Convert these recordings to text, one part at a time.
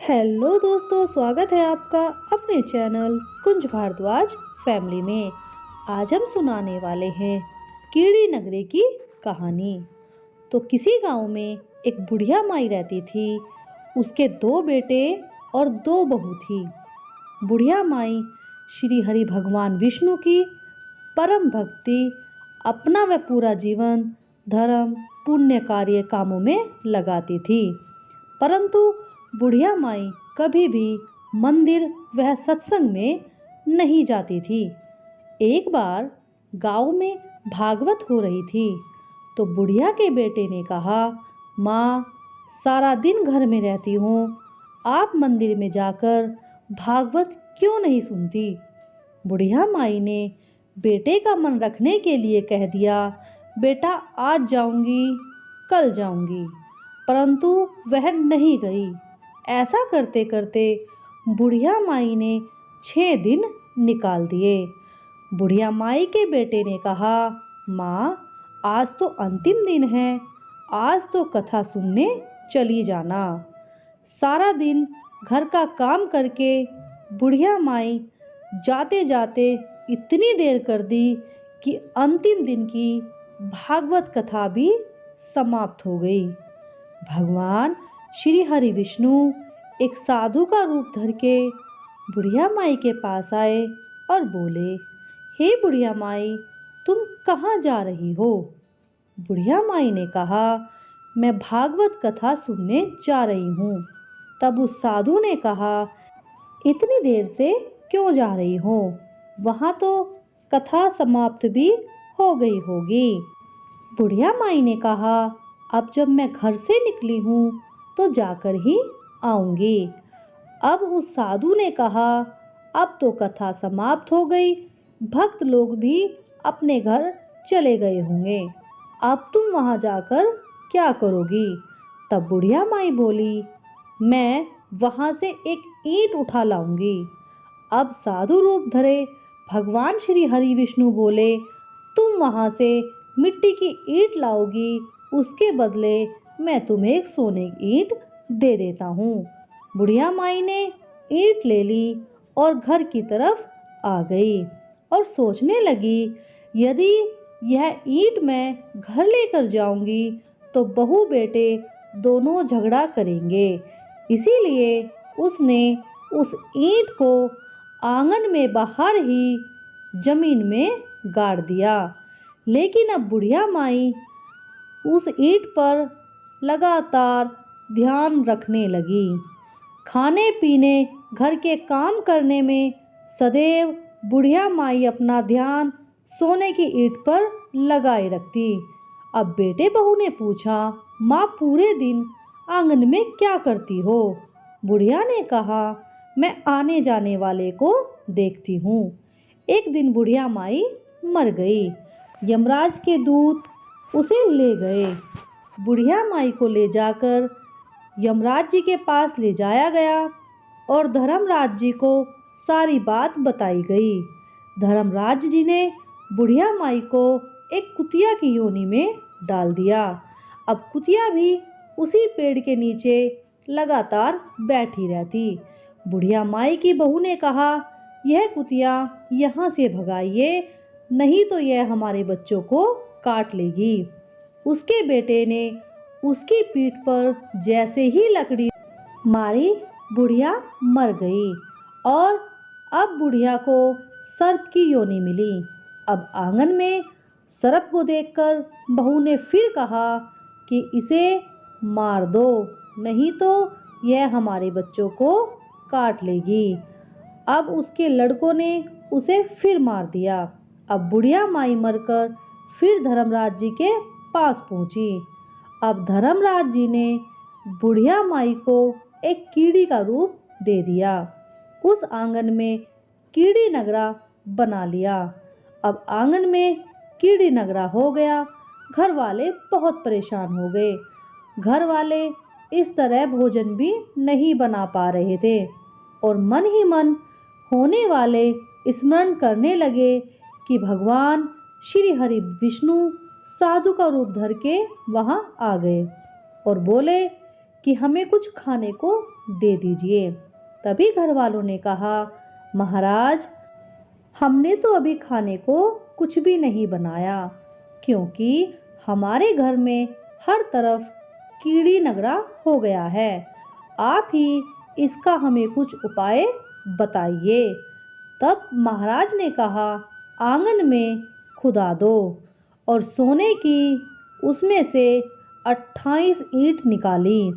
Hello दोस्तों, स्वागत है आपका अपने चैनल कुंज भारद्वाज फैमिली में। आज हम सुनाने वाले हैं कीड़ी नगरी की कहानी। तो किसी गांव में एक बुढ़िया माई रहती थी। उसके 2 बेटे और 2 बहू थी। बुढ़िया माई श्री हरि भगवान विष्णु की परम भक्ति, अपना व पूरा जीवन धर्म पुण्य कार्य कामों में लगाती थी। परंतु बुढ़िया माई कभी भी मंदिर वह सत्संग में नहीं जाती थी। एक बार गांव में भागवत हो रही थी तो बुढ़िया के बेटे ने कहा, माँ, सारा दिन घर में रहती हूँ, आप मंदिर में जाकर भागवत क्यों नहीं सुनती। बुढ़िया माई ने बेटे का मन रखने के लिए कह दिया, बेटा आज जाऊंगी, कल जाऊंगी। परंतु वह नहीं गई। ऐसा करते करते बुढ़िया माई ने 6 दिन निकाल दिए। बुढ़िया माई के बेटे ने कहा, माँ, आज तो अंतिम दिन है, आज तो कथा सुनने चली जाना। सारा दिन घर का काम करके बुढ़िया माई जाते जाते इतनी देर कर दी कि अंतिम दिन की भागवत कथा भी समाप्त हो गई। भगवान श्री हरि विष्णु एक साधु का रूप धर के बुढ़िया माई के पास आए और बोले, हे बुढ़िया माई, तुम कहाँ जा रही हो। बुढ़िया माई ने कहा, मैं भागवत कथा सुनने जा रही हूँ। तब उस साधु ने कहा, इतनी देर से क्यों जा रही हो, वहाँ तो कथा समाप्त भी हो गई होगी। बुढ़िया माई ने कहा, अब जब मैं घर से निकली हूँ तो जाकर ही आऊंगी। अब उस साधु ने कहा, अब तो कथा समाप्त हो गई, भक्त लोग भी अपने घर चले गए होंगे, अब तुम वहां जाकर क्या करोगी। तब बुढ़िया माई बोली, मैं वहां से एक ईंट उठा लाऊंगी। अब साधु रूप धरे भगवान श्री हरि विष्णु बोले, तुम वहां से मिट्टी की ईंट लाओगी, उसके बदले मैं तुम्हें एक सोने की ईंट दे देता हूँ। बुढ़िया माई ने ईंट ले ली और घर की तरफ आ गई और सोचने लगी, यदि यह ईंट मैं घर लेकर जाऊंगी तो बहू बेटे दोनों झगड़ा करेंगे। इसीलिए उसने उस ईंट को आंगन में बाहर ही जमीन में गाड़ दिया। लेकिन अब बुढ़िया माई उस ईंट पर लगातार ध्यान रखने लगी। खाने पीने घर के काम करने में सदैव बुढ़िया माई अपना ध्यान सोने की ईंट पर लगाए रखती। अब बेटे बहू ने पूछा, माँ, पूरे दिन आंगन में क्या करती हो। बुढ़िया ने कहा, मैं आने जाने वाले को देखती हूँ। एक दिन बुढ़िया माई मर गई। यमराज के दूत उसे ले गए। बुढ़िया माई को ले जाकर यमराज जी के पास ले जाया गया और धर्मराज जी को सारी बात बताई गई। धर्मराज जी ने बुढ़िया माई को एक कुतिया की योनि में डाल दिया। अब कुतिया भी उसी पेड़ के नीचे लगातार बैठी रहती। बुढ़िया माई की बहू ने कहा, यह कुतिया यहाँ से भगाइए, नहीं तो यह हमारे बच्चों को काट लेगी। उसके बेटे ने उसकी पीठ पर जैसे ही लकड़ी मारी, बुढ़िया मर गई और अब बुढ़िया को सर्प की योनि मिली। अब आंगन में सर्प को देखकर बहू ने फिर कहा कि इसे मार दो, नहीं तो यह हमारे बच्चों को काट लेगी। अब उसके लड़कों ने उसे फिर मार दिया। अब बुढ़िया माई मरकर फिर धर्मराज जी के पास पहुंची। अब धर्मराज जी ने बुढ़िया माई को एक कीड़ी का रूप दे दिया। उस आंगन में कीड़ी नगरा बना लिया। अब आंगन में कीड़ी नगरा हो गया। घर वाले बहुत परेशान हो गए। घर वाले इस तरह भोजन भी नहीं बना पा रहे थे और मन ही मन होने वाले स्मरण करने लगे कि भगवान श्री हरि विष्णु साधु का रूप धर के वहां आ गए और बोले कि हमें कुछ खाने को दे दीजिए। तभी घर वालों ने कहा, महाराज, हमने तो अभी खाने को कुछ भी नहीं बनाया, क्योंकि हमारे घर में हर तरफ कीड़ी नगरा हो गया है। आप ही इसका हमें कुछ उपाय बताइए। तब महाराज ने कहा, आंगन में खुदा दो और सोने की उसमें से 28 ईंट निकाली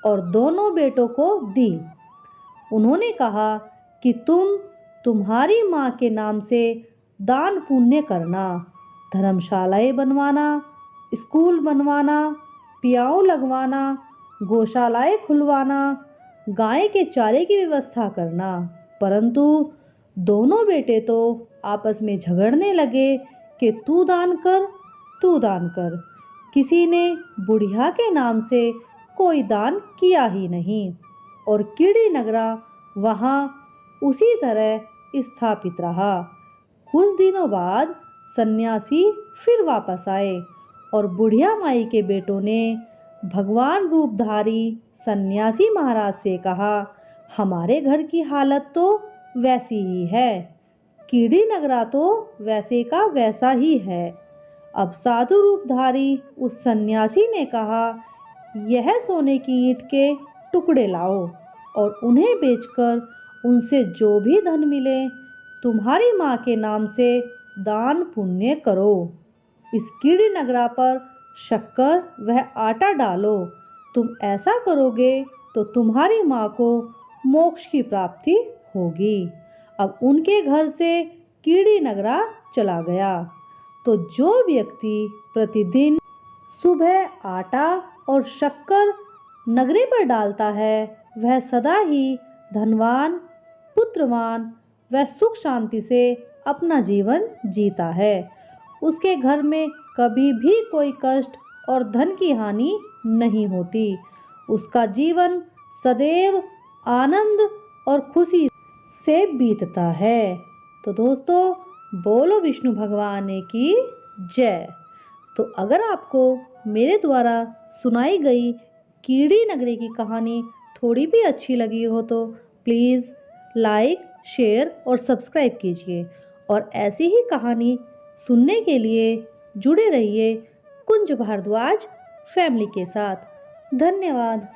और दोनों बेटों को दी। उन्होंने कहा कि तुम्हारी माँ के नाम से दान पुण्य करना, धर्मशालाएं बनवाना, स्कूल बनवाना, पियाऊ लगवाना, गौशालाएं खुलवाना, गाय के चारे की व्यवस्था करना। परंतु दोनों बेटे तो आपस में झगड़ने लगे कि तू दान कर, तू दान कर। किसी ने बुढ़िया के नाम से कोई दान किया ही नहीं और कीड़ी नगरा वहाँ उसी तरह स्थापित रहा। कुछ दिनों बाद सन्यासी फिर वापस आए और बुढ़िया माई के बेटों ने भगवान रूपधारी सन्यासी महाराज से कहा, हमारे घर की हालत तो वैसी ही है, कीड़ी नगरा तो वैसे का वैसा ही है। अब साधु रूपधारी उस सन्यासी ने कहा, यह सोने की ईंट के टुकड़े लाओ और उन्हें बेचकर उनसे जो भी धन मिले तुम्हारी माँ के नाम से दान पुण्य करो। इस कीड़ी नगरा पर शक्कर वह आटा डालो। तुम ऐसा करोगे तो तुम्हारी माँ को मोक्ष की प्राप्ति होगी। अब उनके घर से कीड़ी नगरा चला गया। तो जो व्यक्ति प्रतिदिन सुबह आटा और शक्कर नगरे पर डालता है, वह सदा ही धनवान, पुत्रवान व सुख शांति से अपना जीवन जीता है। उसके घर में कभी भी कोई कष्ट और धन की हानि नहीं होती। उसका जीवन सदैव आनंद और खुशी से बीतता है। तो दोस्तों, बोलो विष्णु भगवान की जय। तो अगर आपको मेरे द्वारा सुनाई गई कीड़ी नगरी की कहानी थोड़ी भी अच्छी लगी हो तो प्लीज़ लाइक, शेयर और सब्सक्राइब कीजिए और ऐसी ही कहानी सुनने के लिए जुड़े रहिए कुंज भारद्वाज फैमिली के साथ। धन्यवाद।